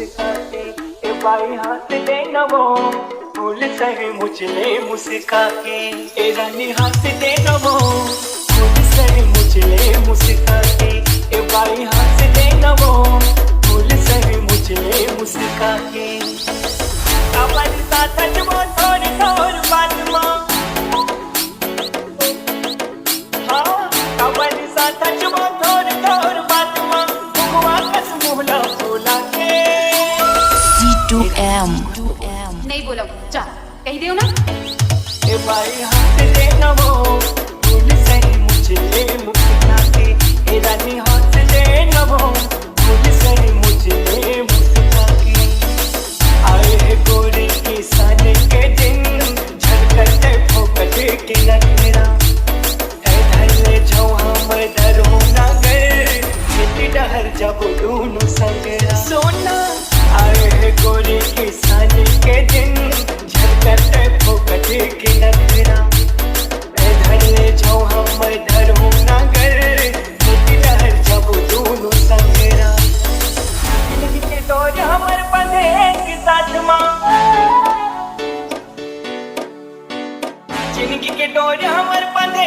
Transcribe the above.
मुस्काते ए by हाथ दे नवो फूल सहे मुझले मुस्का के ए रानी हाथ दे नवो फूल सहे मुझले मुस्का के ए बाई हाथ दे नवो फूल सहे मुझले मुस्का के हमारे साथ वो थोड़ी थोड़ी बात माँ हाँ हमारे साथ वो थोड़ी थोड़ी बात माँ हुआ कस मुहला फूला के C2M नहीं बोला जा कही दे ना ए भाई हाथ दे नवो फूल सही मुझले मुस्का के ए रानी हाथ दे नवो फूल सही मुझले मुस्का के आए है गोरी की साने के दिन झलकते फोकटे के नखरा ऐ धले जाओ हम डरो ना गए मिट्टी डहर जब दोनों संगरा सोना आए है गोरी की साने के दिन झलकते फोकटे के नखरा ऐ धले जाओ हम डरो ना गए मिट्टी डहर जब दोनों संगरा जिंदगी के दौर हमर बंधे के साथ माँ जिंदगी के डोर हमर बंधे